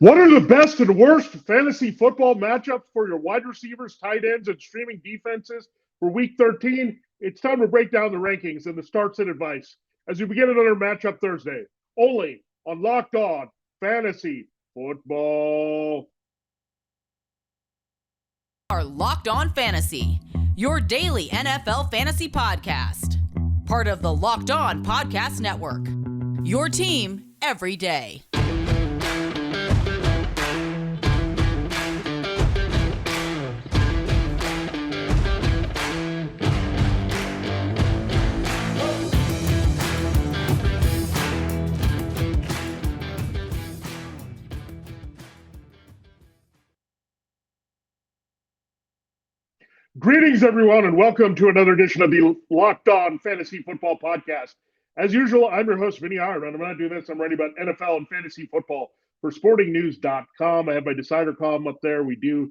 What are the best and worst fantasy football matchups for your wide receivers, tight ends, and streaming defenses for Week 13? It's time to break down the rankings and the starts and advice as we begin another matchup Thursday, only on Locked On Fantasy Football. Our Locked On Fantasy, your daily NFL fantasy podcast. Part of the Locked On Podcast Network. Your team every day. Greetings, everyone, and welcome to another edition of the Locked On Fantasy Football Podcast. As usual, I'm your host, Vinnie Iyer, and when I do this, I'm writing about NFL and fantasy football for sportingnews.com. I have my Decider column up there. We do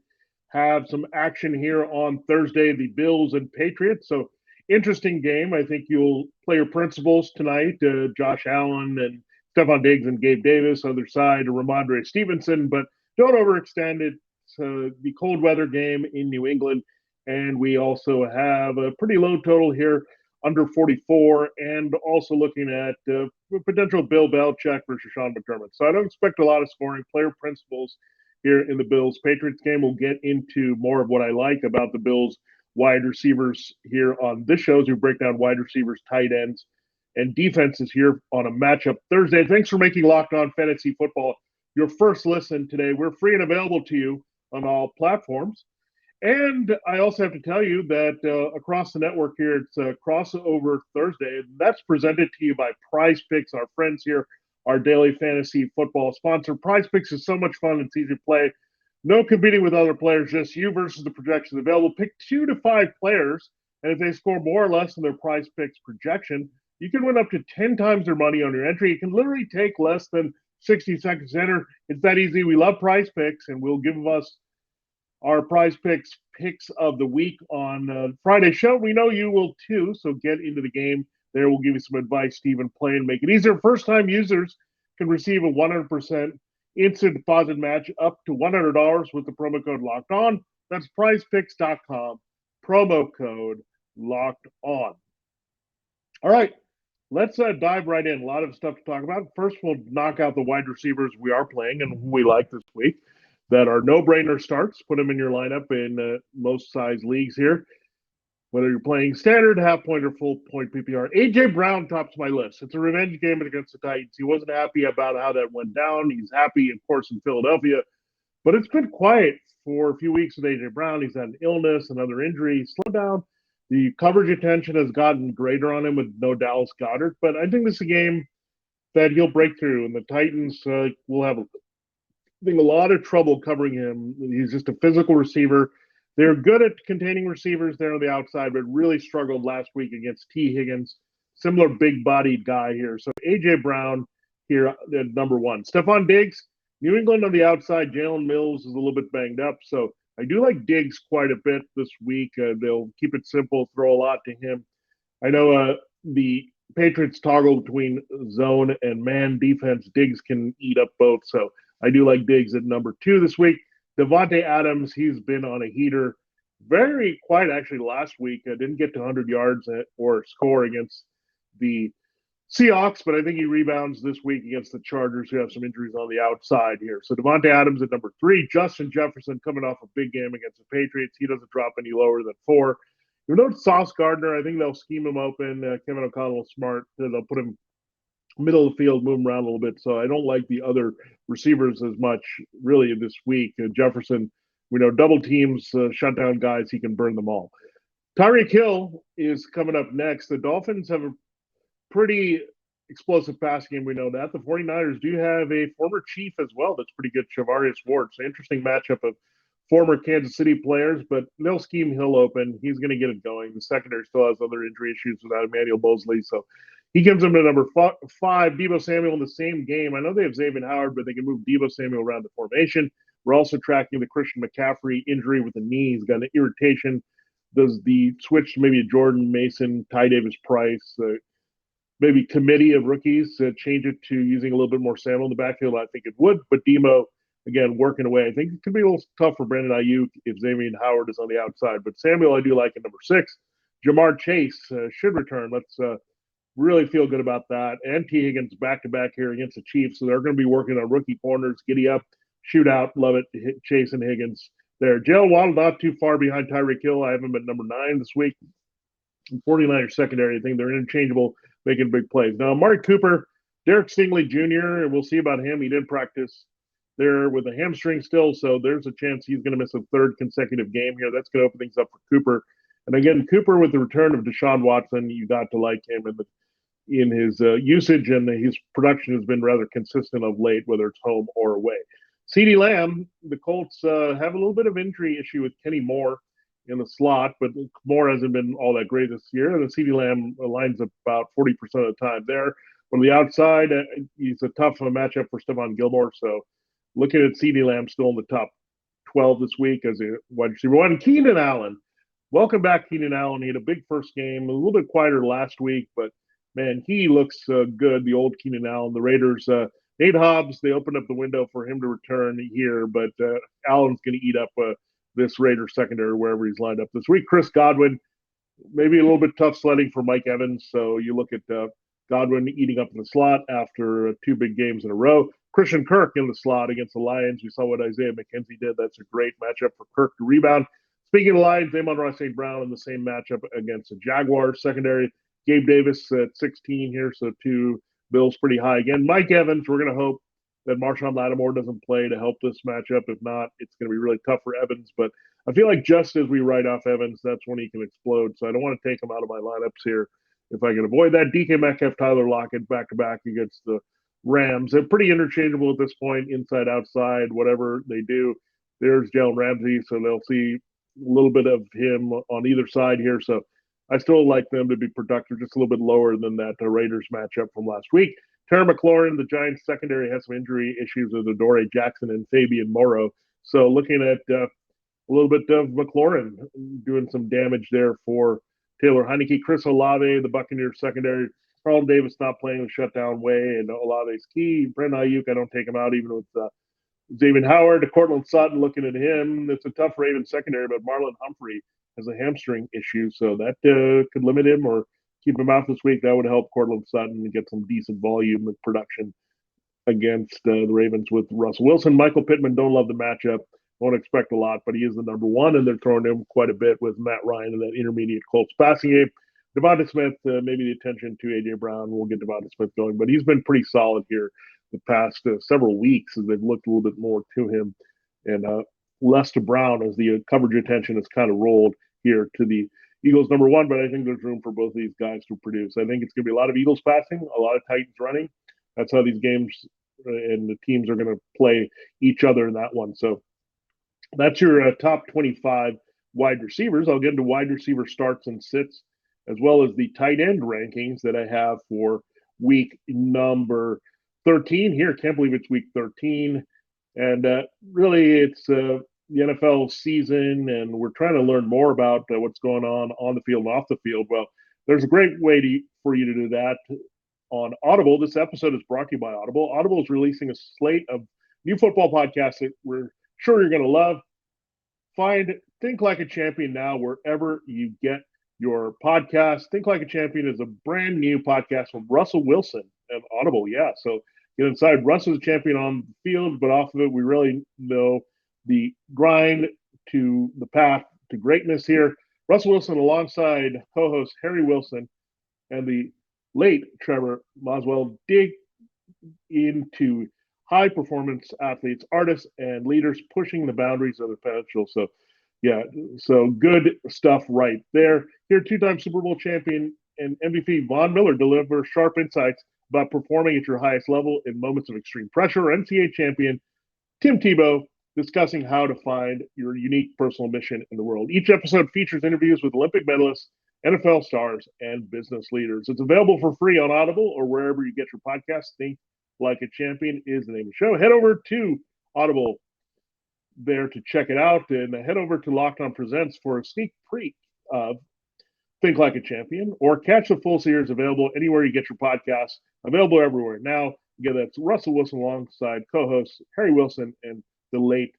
have some action here on Thursday, the Bills and Patriots. So, interesting game. I think you'll play your principals tonight, Josh Allen and Stephon Diggs and Gabe Davis. Other side, Ramondre Stevenson, but don't overextend it. It's the cold weather game in New England. And we also have a pretty low total here, under 44, and also looking at potential Bill Belichick versus Sean McDermott. So I don't expect a lot of scoring. Player principles here in the Bills-Patriots game. We'll get into more of what I like about the Bills wide receivers here on this show as we break down wide receivers, tight ends, and defenses here on a matchup Thursday. Thanks for making Locked On Fantasy Football your first listen today. We're free and available to you on all platforms. And I also have to tell you that across the network here, it's Crossover Thursday. That's presented to you by Prize Picks, our friends here, our daily fantasy football sponsor. Prize Picks is so much fun. It's easy to play. No competing with other players, just you versus the projections available. Pick 2 to 5 players, and if they score more or less than their Prize Picks projection, you can win up to 10 times their money on your entry. You can literally take less than 60 seconds to enter. It's that easy. We love Prize Picks, and we'll give us our Prize picks of the week on Friday show. We know you will too, so get into the game. There, we'll give you some advice, Stephen. Play and make it easier. First-time users can receive a 100% instant deposit match up to $100 with the promo code Locked On. That's PrizePicks.com. Promo code Locked On. All right, let's dive right in. A lot of stuff to talk about. First, we'll knock out the wide receivers we are playing and who we like this week that are no-brainer starts. Put them in your lineup in most size leagues here. Whether you're playing standard, half-point, or full-point PPR. A.J. Brown tops my list. It's a revenge game against the Titans. He wasn't happy about how that went down. He's happy, of course, in Philadelphia. But it's been quiet for a few weeks with A.J. Brown. He's had an illness, another injury. Slow down. The coverage attention has gotten greater on him with no Dallas Goedert. But I think this is a game that he'll break through, and the Titans will have a lot of trouble covering him. He's just a physical receiver. They're good at containing receivers there on the outside, but really struggled last week against T. Higgins. Similar big-bodied guy here. So A.J. Brown here at number 1. Stephon Diggs, New England on the outside. Jalen Mills is a little bit banged up. So I do like Diggs quite a bit this week. They'll keep it simple, throw a lot to him. I know the Patriots toggle between zone and man defense. Diggs can eat up both, so I do like Diggs at number 2 this week. Devontae Adams, he's been on a heater. Very quiet, actually, last week. Didn't get to 100 yards or score against the Seahawks, but I think he rebounds this week against the Chargers, who have some injuries on the outside here. So Devontae Adams at number 3. Justin Jefferson coming off a big game against the Patriots. He doesn't drop any lower than 4. You know, Sauce Gardner, I think they'll scheme him open. Kevin O'Connell is smart. They'll put him middle of the field, move him around a little bit. So I don't like the other receivers as much really this week. Jefferson, we know double teams, shut down guys, he can burn them all. Tyreek Hill is coming up next. The Dolphins have a pretty explosive pass game, we know that. The 49ers do have a former Chief as well that's pretty good, Charvarius Ward. So interesting matchup of former Kansas City players, but they'll scheme Hill open. He's going to get it going. The secondary still has other injury issues without Emmanuel Mosley, so he gives them to number 5. Deebo Samuel in the same game. I know they have Xavier Howard, but they can move Deebo Samuel around the formation. We're also tracking the Christian McCaffrey injury with the knee. He's got an irritation. Does the switch to maybe Jordan Mason, Ty Davis Price, maybe committee of rookies change it to using a little bit more Samuel in the backfield? I think it would, but Deebo again, working away. I think it could be a little tough for Brandon Ayuk if Xavier Howard is on the outside. But Samuel, I do like at number 6. Jamar Chase should return. Let's really feel good about that. And T. Higgins back-to-back here against the Chiefs. So they're going to be working on rookie corners. Giddy up, shootout, love it. Chase and Higgins there. Jalen Waddle not too far behind Tyreek Hill. I have him at number 9 this week. 49ers secondary, I think they're interchangeable, making big plays. Now, Amari Cooper, Derek Stingley Jr., and we'll see about him. He didn't practice there with a hamstring still, so there's a chance he's going to miss a 3rd consecutive game here. That's going to open things up for Cooper. And again, Cooper with the return of Deshaun Watson, you got to like him in his usage, and his production has been rather consistent of late, whether it's home or away. CeeDee Lamb, the Colts have a little bit of injury issue with Kenny Moore in the slot, but Moore hasn't been all that great this year. And CeeDee Lamb lines up about 40% of the time there. On the outside, he's a tough matchup for Stephon Gilmore. So looking at CeeDee Lamb still in the top 12 this week as a wide receiver 1. Keenan Allen. Welcome back, Keenan Allen. He had a big first game, a little bit quieter last week, but man, he looks good, the old Keenan Allen. The Raiders, Nate Hobbs, they opened up the window for him to return here, but Allen's going to eat up this Raiders secondary wherever he's lined up this week. Chris Godwin, maybe a little bit tough sledding for Mike Evans. So you look at Godwin eating up in the slot after 2 big games in a row. Christian Kirk in the slot against the Lions. We saw what Isaiah McKenzie did. That's a great matchup for Kirk to rebound. Speaking of Lions, Amon-Ra St. Brown in the same matchup against the Jaguars secondary. Gabe Davis at 16 here, so 2 Bills pretty high again. Mike Evans, we're going to hope that Marshawn Lattimore doesn't play to help this matchup. If not, it's going to be really tough for Evans. But I feel like just as we write off Evans, that's when he can explode. So I don't want to take him out of my lineups here if I can avoid that. DK Metcalf, Tyler Lockett, back-to-back against the Rams. They're pretty interchangeable at this point, inside, outside, whatever they do. There's Jalen Ramsey, so they'll see a little bit of him on either side here. So I still like them to be productive, just a little bit lower than that Raiders matchup from last week. Terry McLaurin, the Giants secondary, has some injury issues with Adoree Jackson and Fabian Moreau. So looking at a little bit of McLaurin doing some damage there for Taylor Heineke. Chris Olave, the Buccaneers secondary. Carlton Davis not playing the shutdown way, and Olave's key. Brandon Ayuk, I don't take him out even with Xavier Howard. Cortland Sutton, looking at him. It's a tough Ravens secondary, but Marlon Humphrey has a hamstring issue, so that could limit him or keep him out this week. That would help Cortland Sutton get some decent volume of production against the Ravens with Russell Wilson. Michael Pittman, don't love the matchup. Won't expect a lot, but he is the number 1, and they're throwing him quite a bit with Matt Ryan in that intermediate Colts passing game. Devonta Smith, maybe the attention to A.J. Brown. We'll get Devonta Smith going, but he's been pretty solid here the past several weeks as they've looked a little bit more to him and less to Brown as the coverage attention has kind of rolled here to the Eagles number 1, but I think there's room for both of these guys to produce. I think it's going to be a lot of Eagles passing, a lot of Titans running. That's how these games and the teams are going to play each other in that one. So that's your top 25 wide receivers. I'll get into wide receiver starts and sits, as well as the tight end rankings that I have for week number 13 here. Can't believe it's week 13. And really, it's the NFL season, and we're trying to learn more about what's going on the field and off the field. Well, there's a great way for you to do that on Audible. This episode is brought to you by Audible. Audible is releasing a slate of new football podcasts that we're sure you're going to love. Find Think Like a Champion now wherever you get your podcast. Think Like a Champion is a brand new podcast from Russell Wilson and Audible. Yeah, so get inside. Russell's a champion on the field, but off of it, we really know the grind to the path to greatness here. Russell Wilson alongside co-host Harry Wilson and the late Trevor Moswell dig into high-performance athletes, artists, and leaders pushing the boundaries of their potential. So, yeah, so good stuff right there. Here, 2-time Super Bowl champion and MVP Von Miller delivers sharp insights about performing at your highest level in moments of extreme pressure. NCAA champion Tim Tebow discussing how to find your unique personal mission in the world. Each episode features interviews with Olympic medalists, NFL stars, and business leaders. It's available for free on Audible or wherever you get your podcast. Think Like a Champion is the name of the show. Head over to Audible there to check it out, and head over to Locked On Presents for a sneak peek of Think Like a Champion, or catch the full series available anywhere you get your podcasts, available everywhere. Now, again, that's Russell Wilson alongside co-hosts Harry Wilson and the late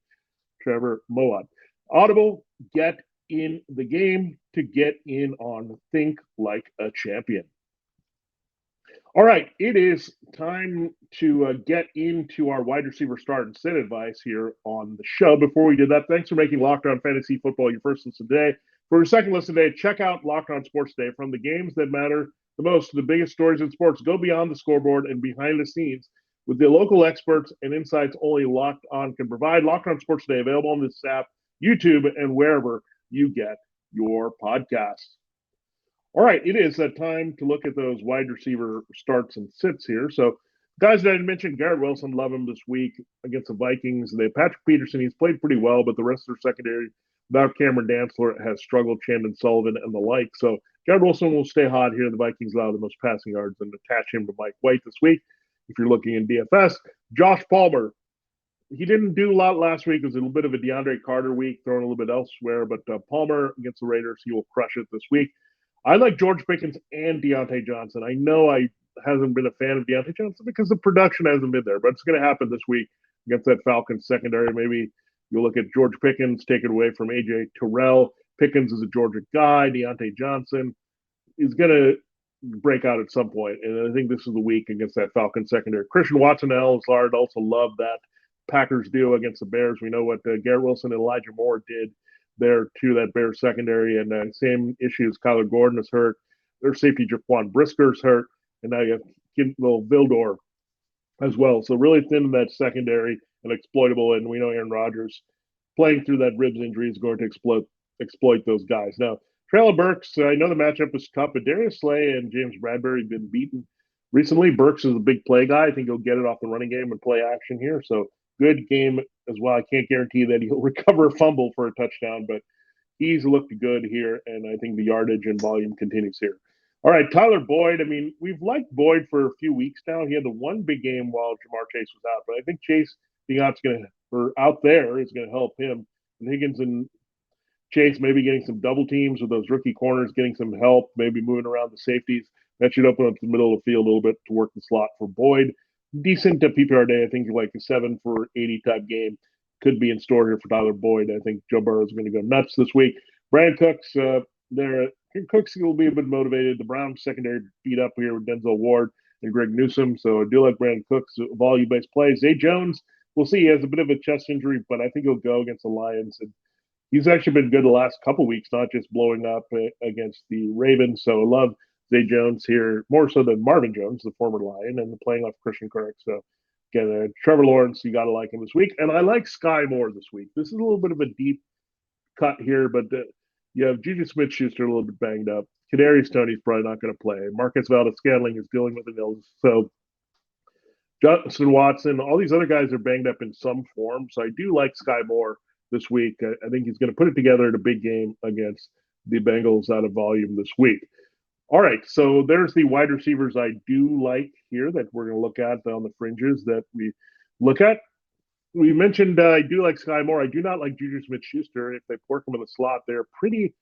Trevor Moawad. Audible, get in the game to get in on Think Like a Champion. All right, it is time to get into our wide receiver start and sit advice here on the show. Before we do that, thanks for making Locked On Fantasy Football your first listen today. For your second listen today, check out Locked On Sports Today. From the games that matter the most to the biggest stories in sports, go beyond the scoreboard and behind the scenes with the local experts and insights only Locked On can provide. Locked On Sports Today, available on this app, YouTube, and wherever you get your podcasts. All right, it is time to look at those wide receiver starts and sits here. So, guys that I mentioned, Garrett Wilson, love him this week against the Vikings. They have Patrick Peterson, he's played pretty well, but the rest of their secondary, without Cameron Dantzler, has struggled, Chandon Sullivan, and the like. So, Garrett Wilson will stay hot here. The Vikings allow the most passing yards and attach him to Mike White this week. If you're looking in DFS, Josh Palmer, he didn't do a lot last week. It was a little bit of a DeAndre Carter week, throwing a little bit elsewhere, but Palmer against the Raiders, he will crush it this week. I like George Pickens and Deontay Johnson. I know I hasn't been a fan of Deontay Johnson because the production hasn't been there, but it's going to happen this week against that Falcons secondary. Maybe you'll look at George Pickens, take it away from AJ Terrell. Pickens is a Georgia guy. Deontay Johnson is going to break out at some point, and I think this is the week against that Falcons secondary. Christian Watson and Ellis Lard also love that Packers duo against the Bears. We know what Garrett Wilson and Elijah Moore did there to that Bears secondary, and same issues. Kyler Gordon is hurt. Their safety Jaquan Brisker's hurt, and now you have little Vildor as well. So really thin in that secondary and exploitable, and we know Aaron Rodgers playing through that ribs injury is going to exploit those guys. Now, Treylon Burks, I know the matchup is tough, but Darius Slay and James Bradbury have been beaten recently. Burks is a big play guy. I think he'll get it off the running game and play action here. So good game as well. I can't guarantee that he'll recover a fumble for a touchdown, but he's looked good here, and I think the yardage and volume continues here. All right, Tyler Boyd. I mean, we've liked Boyd for a few weeks now. He had the one big game while Jamar Chase was out, but I think Chase being out there is going to help him. And Higgins and Chase maybe getting some double teams with those rookie corners, getting some help, maybe moving around the safeties. That should open up the middle of the field a little bit to work the slot for Boyd. Decent PPR day. I think like a 7 for 80 type game could be in store here for Tyler Boyd. I think Joe Burrow is going to go nuts this week. Brandon Cooks, Cooks will be a bit motivated. The Browns secondary beat up here with Denzel Ward and Greg Newsome. So I do like Brandon Cooks, volume-based plays. Zay Jones, we'll see. He has a bit of a chest injury, but I think he'll go against the Lions. And he's actually been good the last couple weeks, not just blowing up against the Ravens. So I love Zay Jones here, more so than Marvin Jones, the former Lion, and playing off Christian Kirk. So, again, Trevor Lawrence, you got to like him this week. And I like Skyy Moore this week. This is a little bit of a deep cut here, but you have Juju Smith-Schuster a little bit banged up. Kadarius Toney's probably not going to play. Marcus Valdes-Scantling is dealing with an illness. So, Justin Watson, all these other guys are banged up in some form. So, I do like Skyy Moore this week. I think he's going to put it together in a big game against the Bengals out of volume this week. All right, so there's the wide receivers I do like here that we're going to look at on the fringes that we look at. We mentioned I do like Skyy Moore. I do not like Juju Smith-Schuster. If they work him in the slot, they're pretty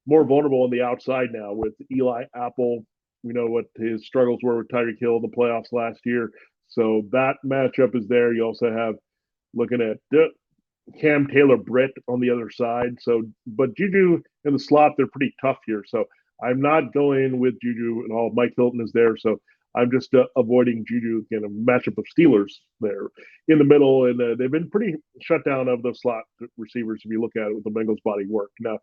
more vulnerable on the outside now with Eli Apple. We know what his struggles were with Tyreek Hill in the playoffs last year. So that matchup is there. You also have looking at Cam Taylor-Britt on the other side. So, but Juju in the slot, they're pretty tough here. So I'm not going with Juju at all. Mike Hilton is there, so I'm just avoiding Juju. Again, a matchup of Steelers there in the middle, and they've been pretty shut down of those slot receivers if you look at it with the Bengals' body work. Now,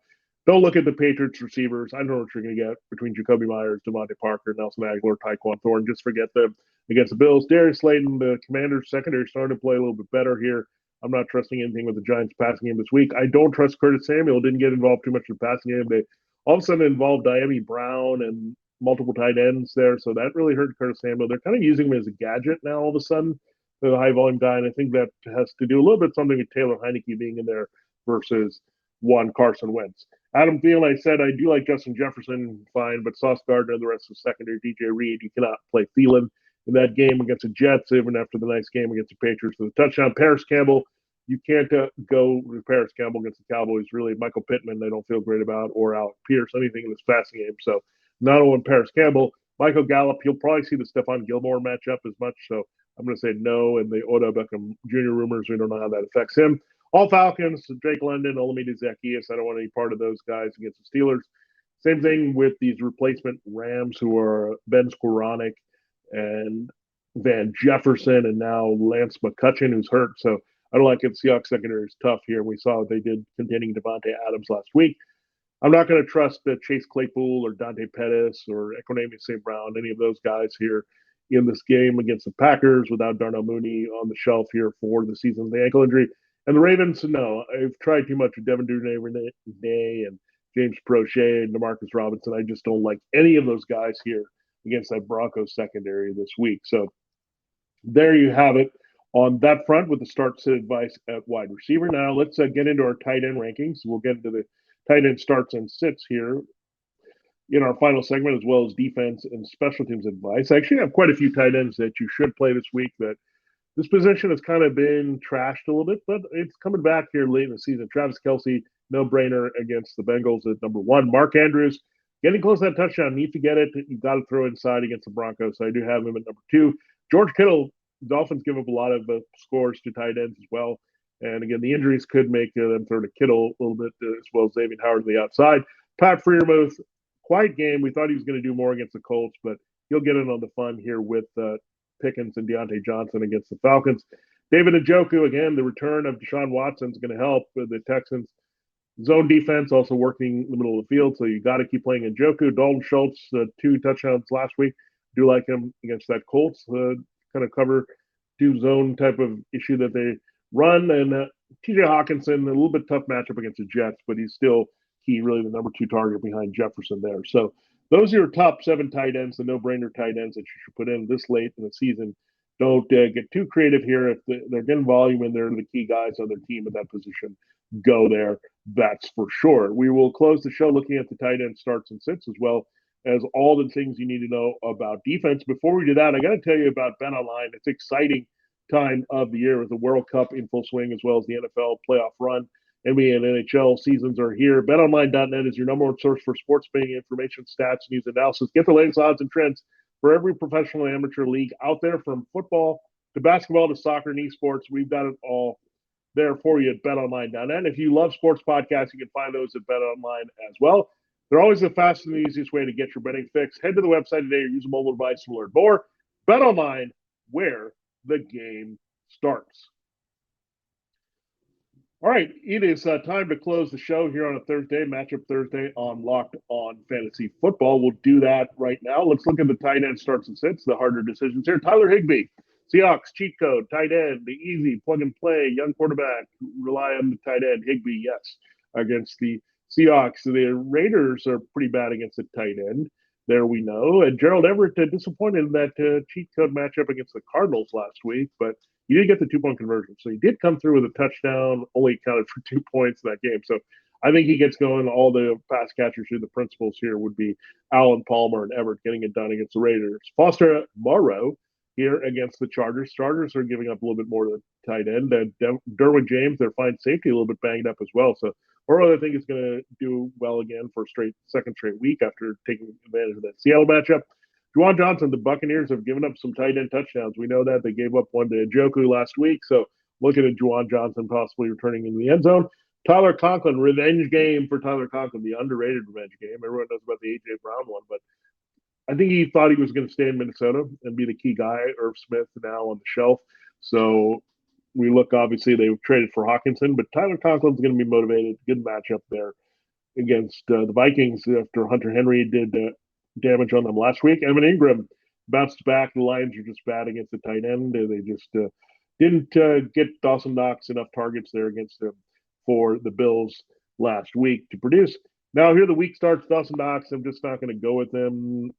don't look at the Patriots receivers. I don't know what you're going to get between Jacoby Myers, Devontae Parker, Nelson Aguilar, Tyquan Thornton. Just forget them against the Bills. Darius Slayton, the Commanders' secondary, starting to play a little bit better here. I'm not trusting anything with the Giants' passing game this week. I don't trust Curtis Samuel. Didn't get involved too much in the passing game. They all of a sudden involved Diami Brown and multiple tight ends there. So that really hurt Curtis Samuel. They're kind of using him as a gadget now all of a sudden. They're a high volume guy. And I think that has to do a little bit something with Taylor Heineke being in there versus one Carson Wentz. Adam Thielen, I said I do like Justin Jefferson, fine, but Sauce Gardner and the rest of the secondary, DJ Reed, you cannot play Thielen in that game against the Jets, even after the nice game against the Patriots for the touchdown. Paris Campbell, you can't go with Paris Campbell against the Cowboys. Really, Michael Pittman, they don't feel great about, or Alec Pierce, anything in this passing game. So not only Paris Campbell, Michael Gallup, you'll probably see the Stephon Gilmore matchup as much. So I'm going to say no. And the Odell Beckham Jr. rumors, we don't know how that affects him. All Falcons, Drake London, Olamide Zacchaeus. I don't want any part of those guys against the Steelers. Same thing with these replacement Rams who are Ben Skoranek and Van Jefferson and now Lance McCutcheon, who's hurt. So I don't like it. Seahawks secondary is tough here. We saw what they did containing Devontae Adams last week. I'm not going to trust Chase Claypool or Dante Pettis or Equanimeous St. Brown, any of those guys here in this game against the Packers without Darnell Mooney on the shelf here for the season, the ankle injury. And the Ravens, no, I've tried too much with Devin Duvernay and James Prochet and DeMarcus Robinson. I just don't like any of those guys here against that Broncos secondary this week. So there you have it on that front with the start-sit advice at wide receiver. Now let's get into our tight end rankings. We'll get into the tight end starts and sits here in our final segment, as well as defense and special teams advice. I actually have quite a few tight ends that you should play this week that this position has kind of been trashed a little bit, but it's coming back here late in the season. Travis Kelce, no-brainer against the Bengals at number one. Mark Andrews, getting close to that touchdown. Need to get it. You've got to throw inside against the Broncos. So I do have him at number two. George Kittle, Dolphins give up a lot of scores to tight ends as well. And again, the injuries could make them throw to Kittle a little bit, as well as Xavier Howard on the outside. Pat Freiermuth, quiet game. We thought he was going to do more against the Colts, but he'll get in on the fun here with Pickens and Deontay Johnson against the Falcons. David Njoku, again, the return of Deshaun Watson is going to help with the Texans. Zone defense also working in the middle of the field, so you got to keep playing Njoku. Dalton Schultz, 2 touchdowns last week. Do like him against that Colts. Kind of cover 2 zone type of issue that they run. And TJ Hawkinson, a little bit tough matchup against the Jets, but he's still key, really the number 2 target behind Jefferson there. So those are your top 7 tight ends, the no-brainer tight ends that you should put in this late in the season. Don't get too creative here. If they're getting volume and they're the key guys on their team at that position, go there. That's for sure. We will close the show looking at the tight end starts and sits, as well as all the things you need to know about defense. Before we do that, I got to tell you about BetOnline. It's exciting time of the year with the World Cup in full swing, as well as the NFL playoff run. NBA and NHL seasons are here. BetOnline.net is your number one source for sports betting information, stats, news, analysis. Get the latest odds and trends for every professional and amateur league out there, from football to basketball to soccer and esports. We've got it all there for you at BetOnline.net. If you love sports podcasts, you can find those at BetOnline as well. They're always the fastest and the easiest way to get your betting fix. Head to the website today or use a mobile device to learn more. BetOnline, where the game starts. All right, it is time to close the show here on a Thursday, Matchup Thursday on Locked On Fantasy Football. We'll do that right now. Let's look at the tight end starts and sits, the harder decisions here. Tyler Higbee, Seahawks, cheat code, tight end, the easy plug and play, young quarterback, rely on the tight end. Higbee, yes, against the Seahawks. The Raiders are pretty bad against the tight end. There we know. And Gerald Everett disappointed in that cheat code matchup against the Cardinals last week, but he did get the 2-point conversion. So he did come through with a touchdown, only counted for 2 points in that game. So I think he gets going. All the pass catchers here, the principals here would be Allen Palmer and Everett getting it done against the Raiders. Foster Moreau here against the Chargers. Chargers are giving up a little bit more to the tight end. Derwin James, their fine safety, a little bit banged up as well. So Moreau, I think, is going to do well again for a second straight week after taking advantage of that Seattle matchup. Juwan Johnson, the Buccaneers have given up some tight end touchdowns. We know that. They gave up one to Njoku last week. So looking at Juwan Johnson possibly returning in the end zone. Tyler Conklin, revenge game for Tyler Conklin, the underrated revenge game. Everyone knows about the A.J. Brown one, but I think he thought he was going to stay in Minnesota and be the key guy. Irv Smith now on the shelf. So we look, obviously, they traded for Hawkinson, but Tyler Conklin's going to be motivated. Good matchup there against the Vikings after Hunter Henry did damage on them last week. Evan Ingram bounced back. The Lions are just bad against the tight end. They just didn't get Dawson Knox enough targets there against them for the Bills last week to produce. Now here the week starts, Dawson Knox. I'm just not going to go with them.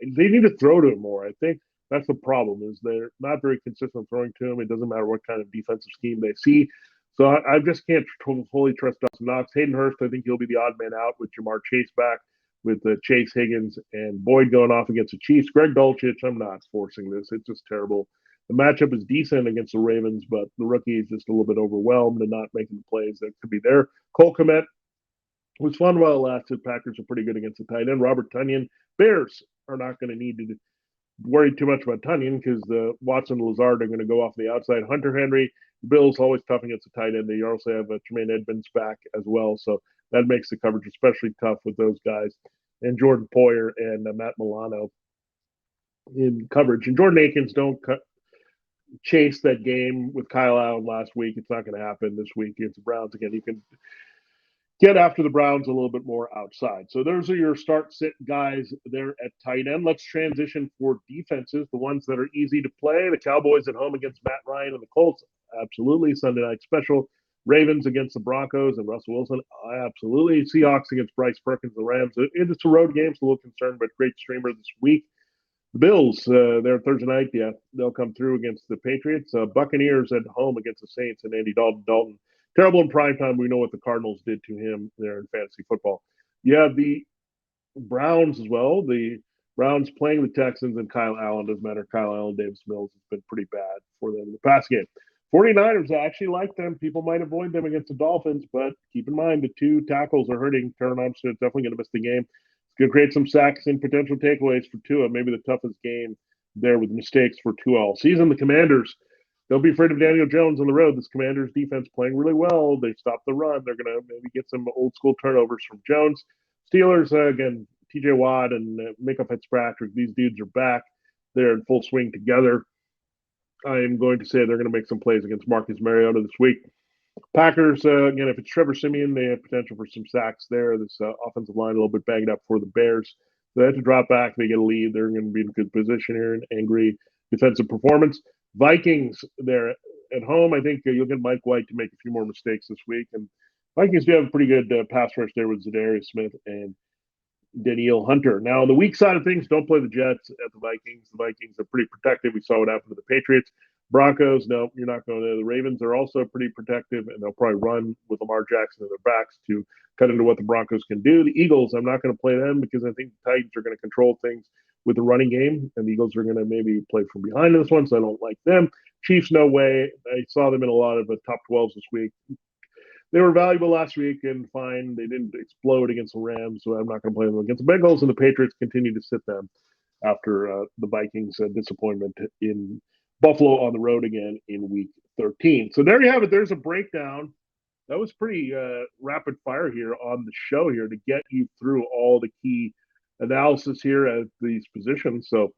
They need to throw to him more. I think that's the problem, is they're not very consistent throwing to him. It doesn't matter what kind of defensive scheme they see. So I just can't fully trust Dawson Knox. Hayden Hurst, I think he'll be the odd man out with Jamar Chase back, with Chase, Higgins, and Boyd going off against the Chiefs. Greg Dulcich, I'm not forcing this. It's just terrible. The matchup is decent against the Ravens, but the rookie is just a little bit overwhelmed and not making the plays that could be there. Cole Kmet was fun while it lasted. Packers are pretty good against the tight end. Robert Tonyan. Bears are not going to need to worried too much about Tunyon because the Watson and Lazard are going to go off the outside. Hunter Henry, the Bills always tough against the tight end. They also have Tremaine Edmonds back as well, so that makes the coverage especially tough with those guys. And Jordan Poyer and Matt Milano in coverage. And Jordan Akins don't chase that game with Kyle Allen last week. It's not going to happen this week against the Browns again. You can get after the Browns a little bit more outside. So those are your start-sit guys there at tight end. Let's transition for defenses, the ones that are easy to play. The Cowboys at home against Matt Ryan and the Colts, absolutely. Sunday night special. Ravens against the Broncos and Russell Wilson, absolutely. Seahawks against Bryce Perkins and the Rams. It's a road game, so a little concerned, but great streamer this week. The Bills, they're Thursday night. Yeah, they'll come through against the Patriots. Buccaneers at home against the Saints and Andy Dalton. Terrible in primetime. We know what the Cardinals did to him there in fantasy football. Yeah, the Browns as well. The Browns playing the Texans and Kyle Allen. Doesn't matter. Kyle Allen, Davis Mills has been pretty bad for them in the past game. 49ers, I actually like them. People might avoid them against the Dolphins, but keep in mind the two tackles are hurting. Terron Armstead definitely going to miss the game. It's going to create some sacks and potential takeaways for Tua. Maybe the toughest game there with mistakes for Tua all season. The Commanders, don't be afraid of Daniel Jones on the road. This Commanders defense playing really well. They stopped the run. They're going to maybe get some old school turnovers from Jones. Steelers, again, TJ Watt and Micah Fitzpatrick. These dudes are back. They're in full swing together. I am going to say they're going to make some plays against Marcus Mariota this week. Packers, again, if it's Trevor Siemian, they have potential for some sacks there. This offensive line a little bit banged up for the Bears. They have to drop back. They get a lead. They're going to be in a good position here. An angry defensive performance. Vikings, they're at home. I think you'll get Mike White to make a few more mistakes this week. And Vikings do have a pretty good pass rush there with Zadarius Smith and Danielle Hunter. Now, on the weak side of things, don't play the Jets at the Vikings. The Vikings are pretty protective. We saw what happened to the Patriots. Broncos, no, you're not going to. The Ravens are also pretty protective, and they'll probably run with Lamar Jackson in their backs to cut into what the Broncos can do. The Eagles, I'm not going to play them because I think the Titans are going to control things with the running game, and the Eagles are going to maybe play from behind in this one, so I don't like them. Chiefs, no way. I saw them in a lot of the top 12s this week. They were valuable last week and fine. They didn't explode against the Rams, so I'm not going to play them against the Bengals, and the Patriots continue to sit them after the Vikings' disappointment in Buffalo on the road again in week 13. So there you have it. There's a breakdown. That was pretty rapid fire here on the show here to get you through all the key analysis here at these positions. So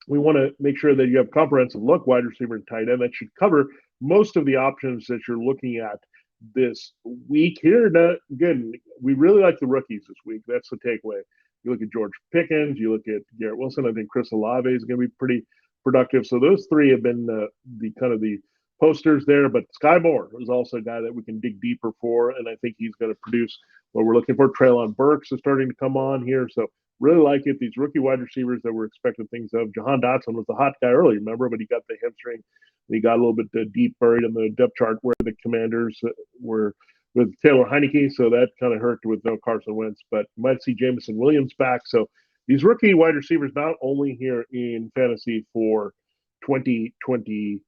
we want to make sure that you have comprehensive look, wide receiver and tight end. That should cover most of the options that you're looking at this week here. Now, again, we really like the rookies this week. That's the takeaway. You look at George Pickens, you look at Garrett Wilson. I think Chris Olave is going to be pretty productive. So those three have been the kind of the posters there. But Skyy Moore is also a guy that we can dig deeper for, and I think he's going to produce what we're looking for. Treylon Burks is starting to come on here, so really like it. These rookie wide receivers that we're expecting things of. Jahan Dotson was the hot guy earlier, remember, but he got the hamstring. He got a little bit deep buried in the depth chart where the Commanders were with Taylor Heineke, so that kind of hurt with no Carson Wentz. But you might see Jameson Williams back. So these rookie wide receivers, not only here in fantasy for 2022,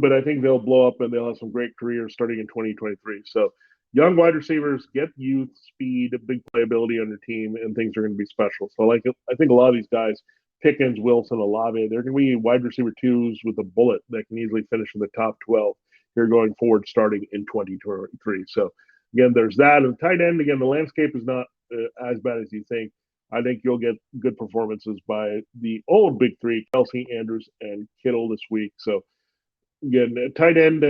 but I think they'll blow up and they'll have some great careers starting in 2023. So young wide receivers, get youth, speed, big playability on your team, and things are going to be special. So I think a lot of these guys, Pickens, Wilson, Olave, they're going to be wide receiver twos with a bullet that can easily finish in the top 12 here going forward starting in 2023. So again, there's that. And tight end, again, the landscape is not as bad as you think. I think you'll get good performances by the old big three, Kelsey, Andrews, and Kittle this week. So again, tight end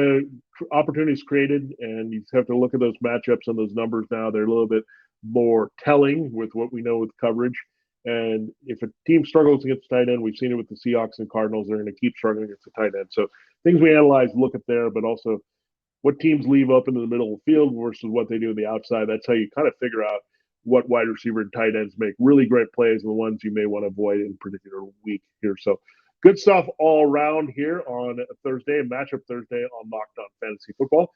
opportunities created, and you have to look at those matchups and those numbers now. They're a little bit more telling with what we know with coverage. And if a team struggles against tight end, we've seen it with the Seahawks and Cardinals, they're going to keep struggling against the tight end. So things we analyze, look at there, but also what teams leave up into the middle of the field versus what they do on the outside. That's how you kind of figure out what wide receiver and tight ends make really great plays and the ones you may want to avoid in a particular week here. So good stuff all around here on Thursday, and Matchup Thursday on Locked On Fantasy Football.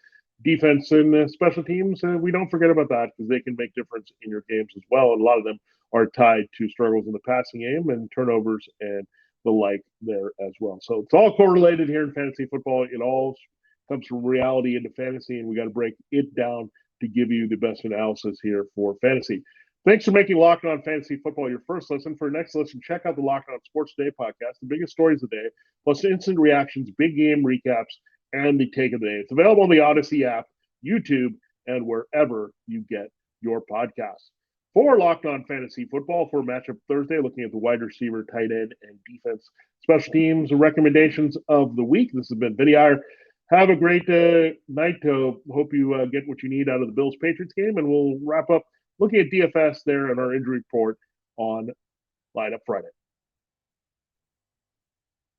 Defense and special teams, we don't forget about that because they can make difference in your games as well. And a lot of them are tied to struggles in the passing game and turnovers and the like there as well. So it's all correlated here in fantasy football. It all comes from reality into fantasy, and we got to break it down to give you the best analysis here for fantasy. Thanks for making Locked On Fantasy Football your first listen. For your next listen, check out the Locked On Sports Today podcast, the biggest stories of the day, plus instant reactions, big game recaps, and the take of the day. It's available on the Odyssey app, YouTube, and wherever you get your podcasts. For Locked On Fantasy Football, for Matchup Thursday, looking at the wide receiver, tight end, and defense special teams recommendations of the week. This has been Vinnie Iyer. Have a great night. Hope you get what you need out of the Bills-Patriots game, and we'll wrap up looking at DFS there and our injury report on Lineup Friday.